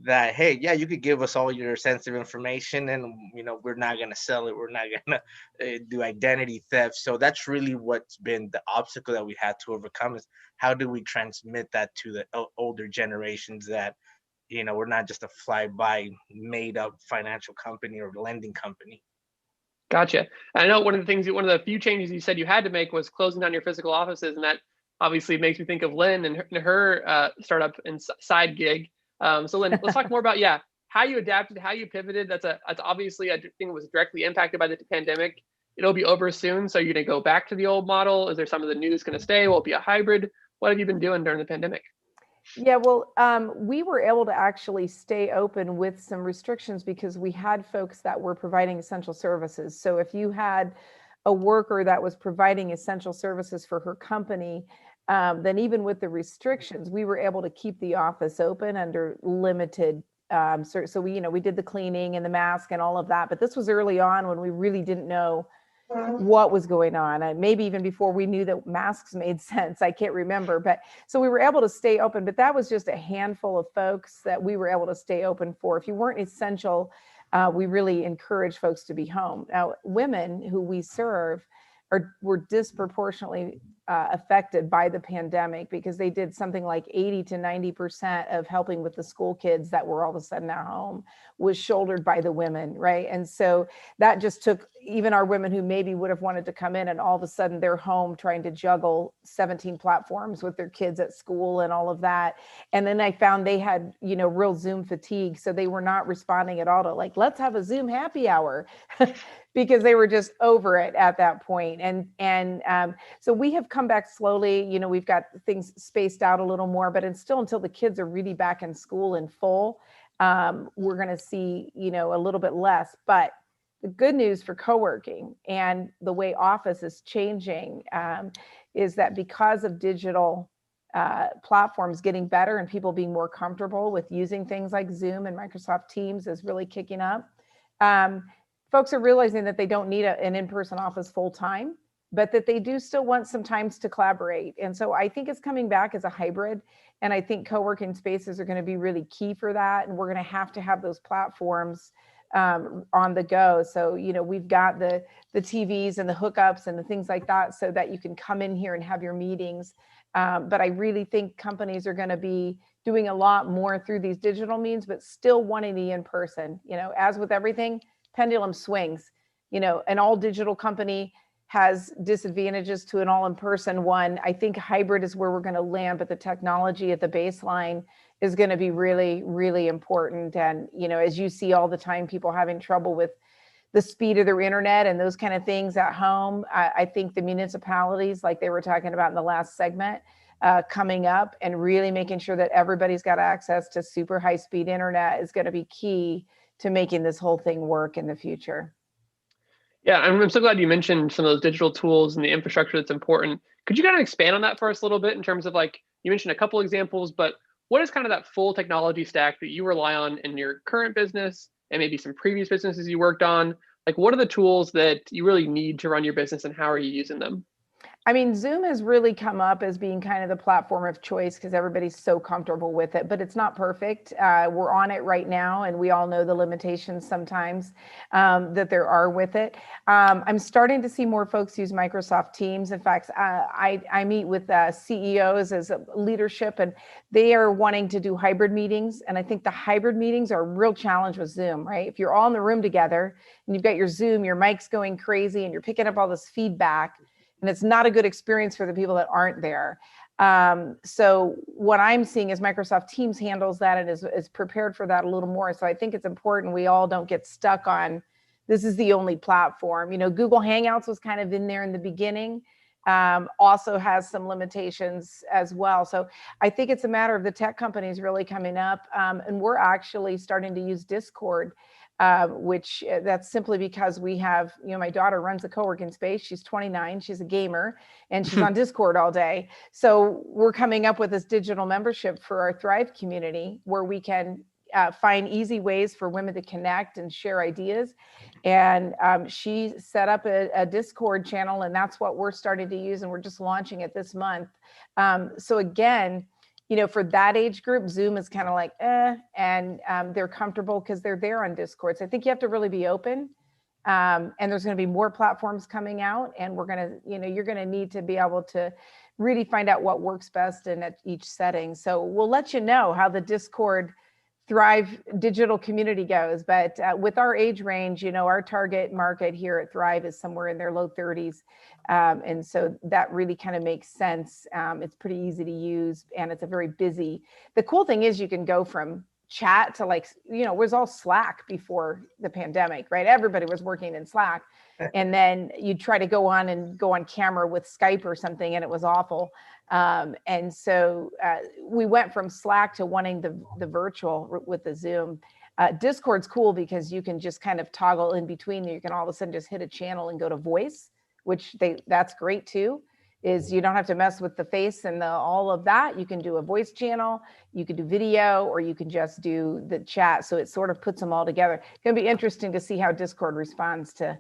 that, hey, yeah, you could give us all your sensitive information, and we're not going to sell it, we're not going to do identity theft. So that's really what's been the obstacle that we had to overcome, is how do we transmit that to the older generations, that we're not just a fly-by made up financial company or lending company. Gotcha. I know one of the few changes you said you had to make was closing down your physical offices, and that obviously makes me think of Lynn and her startup and side gig. So Lynn, let's talk more about how you adapted, how you pivoted. That's obviously a thing that was directly impacted by the pandemic. It'll be over soon. So you're going to go back to the old model? Is there some of the new that's going to stay? Will it be a hybrid? What have you been doing during the pandemic? Yeah, well, we were able to actually stay open with some restrictions because we had folks that were providing essential services. So if you had a worker that was providing essential services for her company, then even with the restrictions, we were able to keep the office open under limited. So we did the cleaning and the mask and all of that. But this was early on when we really didn't know what was going on, and maybe even before we knew that masks made sense. I can't remember, but so we were able to stay open. But that was just a handful of folks that we were able to stay open for. If you weren't essential, we really encourage folks to be home. Now, women who we serve were disproportionately affected by the pandemic because they did something like 80 to 90% of helping with the school kids that were all of a sudden at home was shouldered by the women, right? And so that just took even our women who maybe would have wanted to come in, and all of a sudden they're home trying to juggle 17 platforms with their kids at school and all of that. And then I found they had, real Zoom fatigue. So they were not responding at all to like, let's have a Zoom happy hour because they were just over it at that point. And so we have come back slowly. We've got things spaced out a little more, but it's still until the kids are really back in school in full, we're going to see, a little bit less. But the good news for co-working and the way office is changing is that because of digital platforms getting better and people being more comfortable with using things like Zoom and Microsoft Teams is really kicking up. Folks are realizing that they don't need an in-person office full time, but that they do still want some times to collaborate. And so I think it's coming back as a hybrid. And I think co-working spaces are going to be really key for that. And we're going to have those platforms on the go. So, we've got the TVs and the hookups and the things like that so that you can come in here and have your meetings. But I really think companies are going to be doing a lot more through these digital means, but still wanting the in-person. As with everything, pendulum swings. An all digital company has disadvantages to an all in-person one. I think hybrid is where we're going to land, but the technology at the baseline is going to be really, really important. And, as you see all the time, people having trouble with the speed of their internet and those kind of things at home. I think the municipalities, like they were talking about in the last segment, coming up and really making sure that everybody's got access to super high speed internet is going to be key to making this whole thing work in the future. Yeah, I'm so glad you mentioned some of those digital tools and the infrastructure that's important. Could you kind of expand on that for us a little bit in terms of, like, you mentioned a couple examples, but what is kind of that full technology stack that you rely on in your current business and maybe some previous businesses you worked on? Like, what are the tools that you really need to run your business and how are you using them? I mean, Zoom has really come up as being kind of the platform of choice because everybody's so comfortable with it, but it's not perfect. We're on it right now, and we all know the limitations sometimes that there are with it. I'm starting to see more folks use Microsoft Teams. In fact, I meet with CEOs as a leadership, and they are wanting to do hybrid meetings. And I think the hybrid meetings are a real challenge with Zoom, right? If you're all in the room together and you've got your Zoom, your mic's going crazy, and you're picking up all this feedback, and it's not a good experience for the people that aren't there. So what I'm seeing is Microsoft Teams handles that and is prepared for that a little more. So I think it's important we all don't get stuck on this is the only platform. Google Hangouts was kind of in there in the beginning, also has some limitations as well. So I think it's a matter of the tech companies really coming up. And we're actually starting to use Discord, which that's simply because we have, my daughter runs a co-working space. She's 29, she's a gamer, and she's on Discord all day. So we're coming up with this digital membership for our Thrive community where we can find easy ways for women to connect and share ideas. And she set up a Discord channel, and that's what we're starting to use, and we're just launching it this month. So again, for that age group, Zoom is kind of like, and they're comfortable because they're there on Discord. So I think you have to really be open. And there's going to be more platforms coming out, and we're going to, you're going to need to be able to really find out what works best in each setting. So we'll let you know how the Discord Thrive digital community goes. But with our age range, our target market here at Thrive is somewhere in their low 30s. And so that really kind of makes sense. It's pretty easy to use, and it's a very busy. The cool thing is you can go from chat to, like, it was all Slack before the pandemic, right? Everybody was working in Slack. And then you try to go on camera with Skype or something, and it was awful. And so we went from Slack to wanting the virtual with the Zoom. Discord's cool because you can just kind of toggle in between. You can all of a sudden just hit a channel and go to voice, which that's great too, is you don't have to mess with the face and all of that. You can do a voice channel, you can do video, or you can just do the chat. So it sort of puts them all together. It's going to be interesting to see how Discord responds to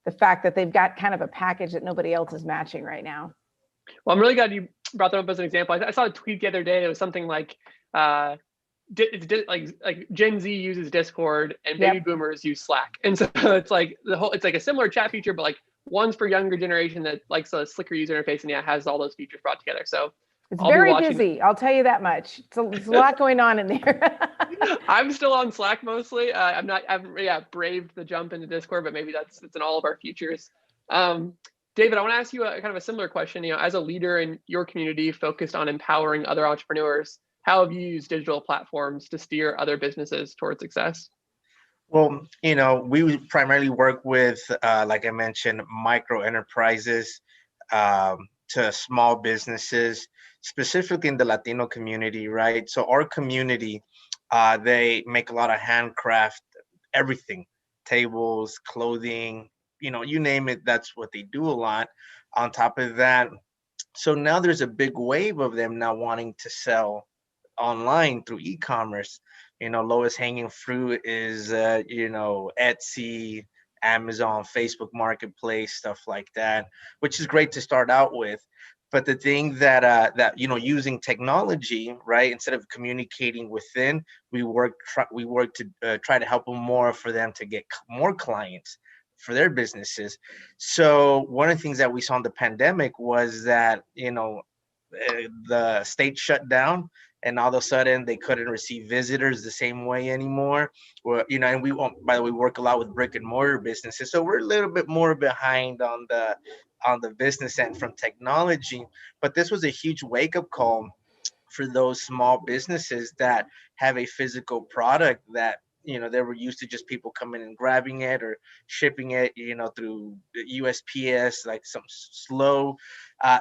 the fact that they've got kind of a package that nobody else is matching right now. Well, I'm really glad you brought that up as an example. I saw a tweet the other day. It was something like, like Gen Z uses Discord and baby boomers use Slack. And so it's like it's like a similar chat feature, but like one's for younger generation that likes a slicker user interface and has all those features brought together. So it's very busy. I'll tell you that much. It's a lot going on in there. I'm still on Slack mostly. I've braved the jump into Discord, but maybe it's in all of our features. David, I want to ask you a kind of a similar question. As a leader in your community focused on empowering other entrepreneurs, how have you used digital platforms to steer other businesses towards success? Well, we primarily work with, like I mentioned, micro enterprises to small businesses, specifically in the Latino community, right? So our community, they make a lot of handcraft, everything, tables, clothing, you name it, that's what they do a lot. On top of that, So now there's a big wave of them now wanting to sell online through e-commerce. Lowest hanging fruit is, Etsy, Amazon, Facebook Marketplace, stuff like that, which is great to start out with. But the thing that using technology, right, instead of communicating within, we work to try to help them more for them to get more clients for their businesses. So one of the things that we saw in the pandemic was that the state shut down, and all of a sudden they couldn't receive visitors the same way anymore. Well, and we won't, by the way, work a lot with brick and mortar businesses, so we're a little bit more behind on the business end from technology. But this was a huge wake-up call for those small businesses that have a physical product that they were used to just people coming and grabbing it or shipping it through USPS, like some slow,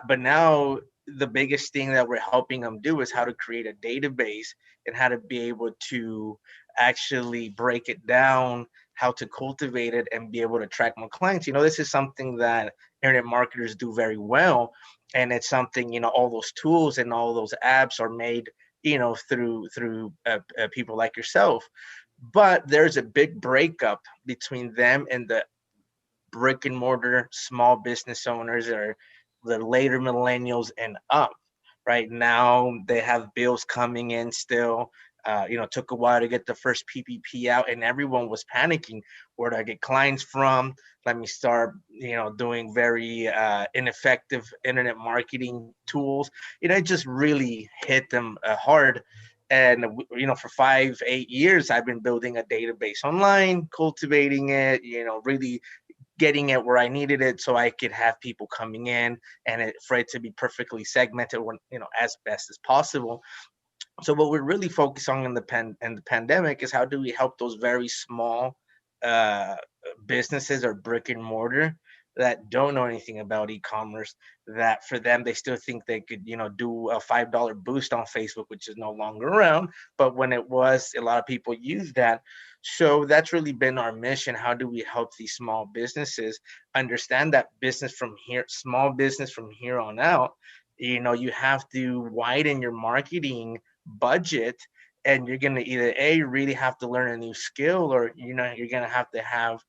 but now the biggest thing that we're helping them do is how to create a database and how to be able to actually break it down, how to cultivate it and be able to attract more clients. This is something that internet marketers do very well, and it's something, all those tools and all those apps are made through people like yourself. But there's a big breakup between them and the brick and mortar small business owners, or the later millennials and up. Right now they have bills coming in still. Took a while to get the first PPP out, and everyone was panicking. Where do I get clients from? Let me start, doing very ineffective internet marketing tools. It just really hit them hard. And for 5-8 years, I've been building a database online, cultivating it, really getting it where I needed it, so I could have people coming in, and for it to be perfectly segmented, as best as possible. So what we're really focused on in the pandemic is how do we help those very small businesses or brick and mortar that don't know anything about e-commerce, that for them, they still think they could, do a $5 boost on Facebook, which is no longer around. But when it was, a lot of people used that. So that's really been our mission. How do we help these small businesses understand that small business from here on out, you have to widen your marketing budget, and you're going to either really have to learn a new skill, or you're going to have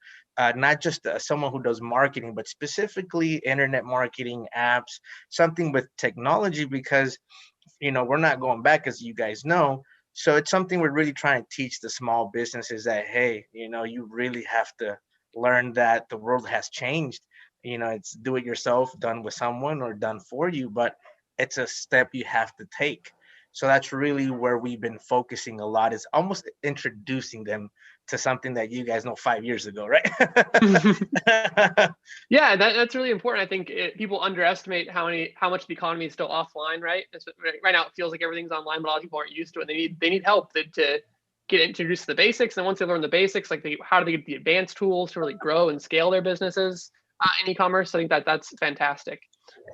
not just someone who does marketing, but specifically internet marketing, apps, something with technology, because we're not going back, as you guys know. So it's something we're really trying to teach the small businesses, that hey, you really have to learn that the world has changed. It's do it yourself, done with someone, or done for you, but it's a step you have to take. So that's really where we've been focusing a lot, is almost introducing them to something that you guys know 5 years ago, right? Yeah, that's really important. I think people underestimate how much the economy is still offline, right? Right now, it feels like everything's online, but a lot of people aren't used to it. They need help to get introduced to the basics. And once they learn the basics, like how do they get the advanced tools to really grow and scale their businesses in e-commerce? I think that's fantastic.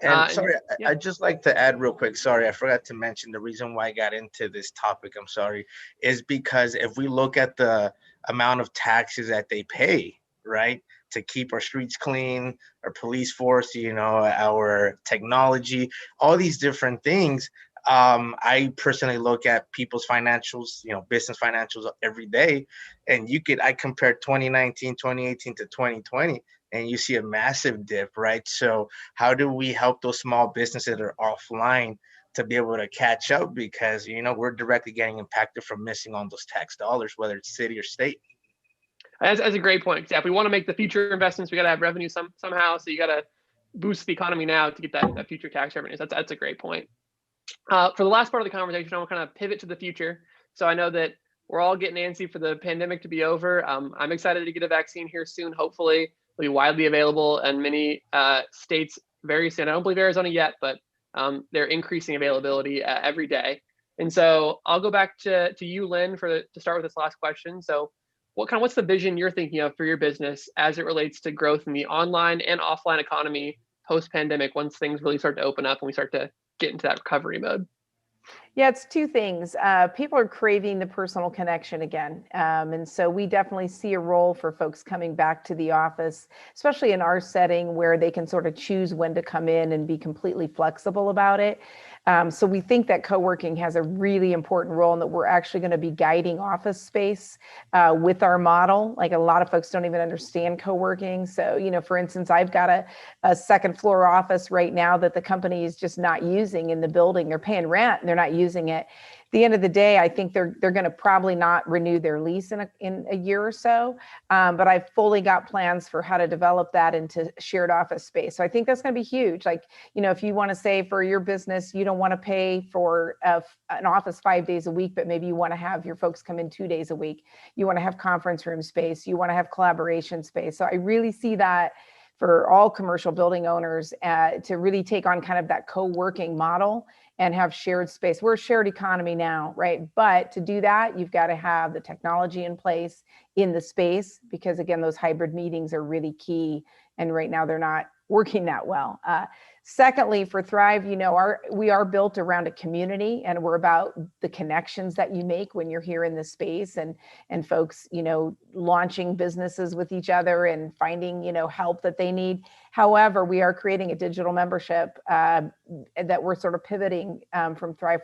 And sorry, yeah. I'd just like to add real quick. Sorry, I forgot to mention the reason why I got into this topic. I'm sorry, is because if we look at the amount of taxes that they pay, right, to keep our streets clean, our police force, our technology, all these different things. I personally look at people's financials, business financials every day, and I compare 2019, 2018 to 2020. And you see a massive dip, right? So how do we help those small businesses that are offline to be able to catch up? Because, we're directly getting impacted from missing on those tax dollars, whether it's city or state. That's a great point. Yeah, if we want to make the future investments, we got to have revenue somehow. So you got to boost the economy now to get that future tax revenues. That's a great point. For the last part of the conversation, I want to kind of pivot to the future. So I know that we're all getting antsy for the pandemic to be over. I'm excited to get a vaccine here soon. Hopefully, it'll be widely available in many states very soon. I don't believe Arizona yet, but they're increasing availability every day. And so I'll go back to you, Lynn, to start with this last question. So what's the vision you're thinking of for your business as it relates to growth in the online and offline economy post-pandemic, once things really start to open up and we start to get into that recovery mode? Yeah, it's two things. People are craving the personal connection again. And so we definitely see a role for folks coming back to the office, especially in our setting where they can sort of choose when to come in and be completely flexible about it. So we think that co-working has a really important role and that we're actually going to be guiding office space with our model. Like a lot of folks don't even understand co-working. So, for instance, I've got a second floor office right now that the company is just not using in the building. They're paying rent and they're not using it. At the end of the day, I think they're going to probably not renew their lease in a year or so. But I've fully got plans for how to develop that into shared office space. So I think that's going to be huge. Like, if you want to say for your business, you don't want to pay for an office 5 days a week, but maybe you want to have your folks come in 2 days a week. You want to have conference room space. You want to have collaboration space. So I really see that for all commercial building owners to really take on kind of that co-working model and have shared space. We're a shared economy now, right? But to do that, you've got to have the technology in place in the space, because again, those hybrid meetings are really key. And right now they're not working that well. Secondly, for Thrive, we are built around a community, and we're about the connections that you make when you're here in this space, and folks, launching businesses with each other and finding, help that they need. However, we are creating a digital membership that we're sort of pivoting from Thrive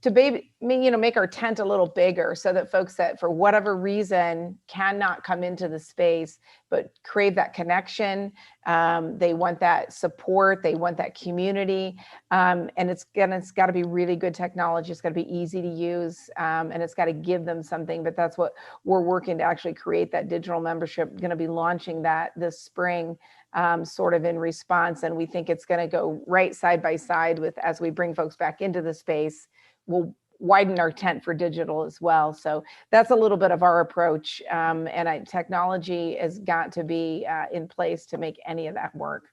to make our tent a little bigger, so that folks that for whatever reason cannot come into the space but crave that connection, they want that support, they want that community, and it's got to be really good technology. It's got to be easy to use, and it's got to give them something. But that's what we're working to actually create, that digital membership. Going to be launching that this spring, sort of in response, and we think it's going to go right side by side with, as we bring folks back into the space, we'll widen our tent for digital as well. So that's a little bit of our approach, and technology has got to be in place to make any of that work.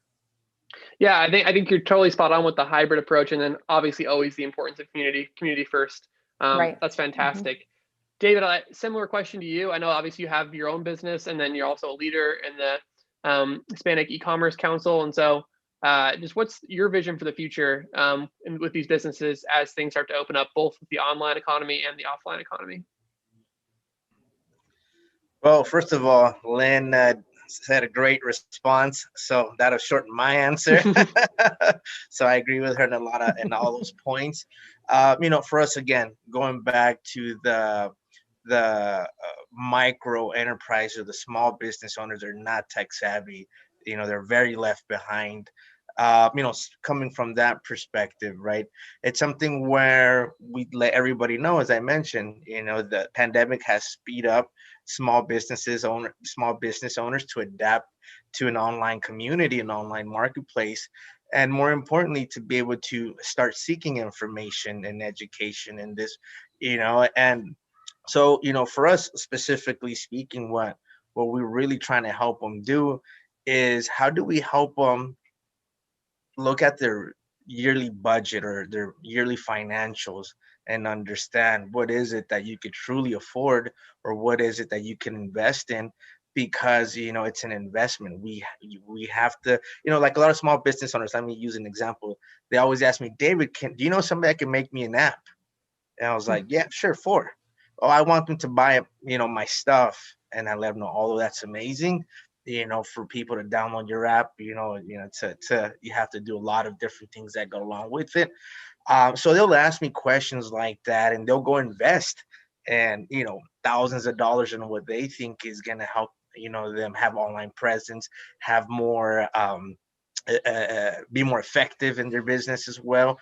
Yeah, I think you're totally spot on with the hybrid approach, and then obviously always the importance of community first. Right. That's fantastic. David, similar question to you. I know obviously you have your own business, and then you're also a leader in the Hispanic E-Commerce Council. And so just what's your vision for the future with these businesses as things start to open up, both with the online economy and the offline economy? Well, first of all, Lynn had a great response, so that'll shorten my answer. So I agree with her in all those points. For us, again, going back to the micro enterprise or the small business owners are not tech savvy. They're very left behind. Coming from that perspective, right? It's something where we let everybody know, as I mentioned, the pandemic has speed up small business owners to adapt to an online community, an online marketplace, and more importantly, to be able to start seeking information and education in this, and so, for us specifically speaking, what we're really trying to help them do is, how do we help them look at their yearly budget or their yearly financials and understand what is it that you could truly afford, or what is it that you can invest in, because it's an investment. We have to, like a lot of small business owners, let me use an example. They always ask me, David, do you know somebody that can make me an app? And I was like, yeah, sure, for. Oh, I want them to buy my stuff, and I let them know, oh, that's amazing. For people to download your app, you have to do a lot of different things that go along with it. So they'll ask me questions like that, and they'll go invest and thousands of dollars in what they think is going to help them have online presence, have more be more effective in their business as well.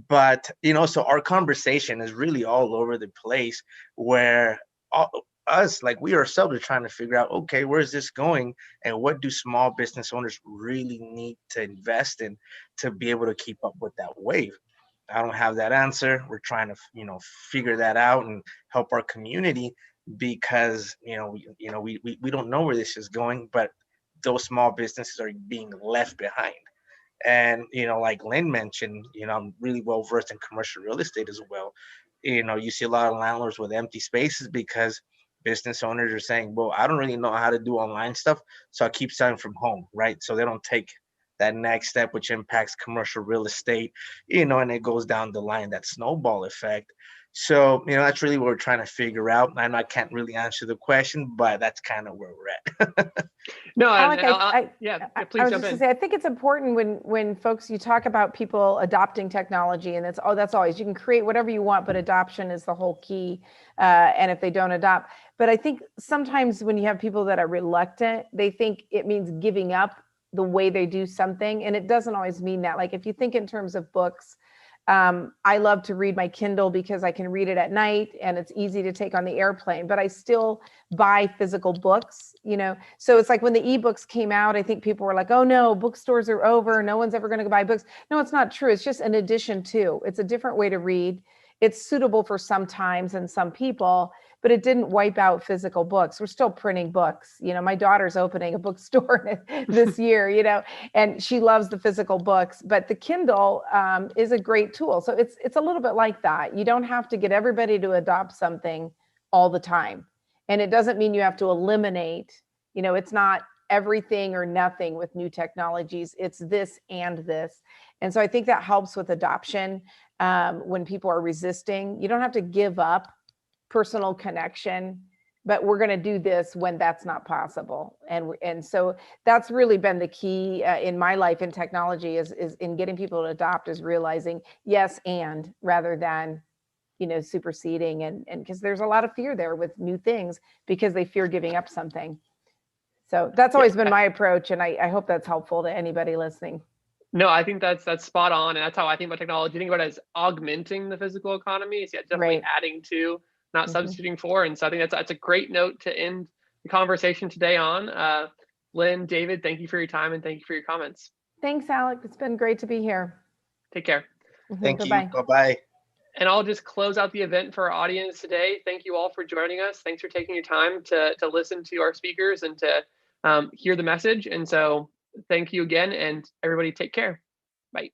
But so our conversation is really all over the place, where we ourselves are trying to figure out, okay, where is this going, and what do small business owners really need to invest in to be able to keep up with that wave? I don't have that answer. We're trying to figure that out and help our community, because we don't know where this is going, but those small businesses are being left behind. And like Lynn mentioned, I'm really well versed in commercial real estate as well. You see a lot of landlords with empty spaces because business owners are saying, well, I don't really know how to do online stuff, so I keep selling from home, right? So they don't take that next step, which impacts commercial real estate, and it goes down the line, that snowball effect. So, that's really what we're trying to figure out. I know I can't really answer the question, but that's kind of where we're at. No, Alec, yeah, I please was jump just in. gonna say, I think it's important when folks, you talk about people adopting technology, and that's always, you can create whatever you want, but adoption is the whole key. And if they don't adopt, but I think sometimes when you have people that are reluctant, they think it means giving up the way they do something. And it doesn't always mean that. Like if you think in terms of books, I love to read my Kindle because I can read it at night and it's easy to take on the airplane, but I still buy physical books, So it's like when the ebooks came out, I think people were like, oh no, bookstores are over. No one's ever going to buy books. No, it's not true. It's just an addition to, it's a different way to read. It's suitable for some times and some people, but it didn't wipe out physical books. We're still printing books. My daughter's opening a bookstore this year, and she loves the physical books, but the Kindle is a great tool. So it's a little bit like that. You don't have to get everybody to adopt something all the time. And it doesn't mean you have to eliminate, it's not everything or nothing with new technologies. It's this and this. And so I think that helps with adoption when people are resisting. You don't have to give up personal connection, but we're going to do this when that's not possible. And so that's really been the key in my life in technology is in getting people to adopt, is realizing yes and rather than superseding, and because there's a lot of fear there with new things because they fear giving up something. So that's always been my approach, and I hope that's helpful to anybody listening. No, I think that's spot on, and that's how I think about technology. Think about it as augmenting the physical economy. So yeah, definitely adding to, not substituting for. And so I think that's a great note to end the conversation today on. Lynn, David, thank you for your time and thank you for your comments. Thanks, Alec. It's been great to be here. Take care. Thank you. Bye-bye. Bye-bye. And I'll just close out the event for our audience today. Thank you all for joining us. Thanks for taking your time to listen to our speakers and to hear the message. And so thank you again, and everybody take care. Bye.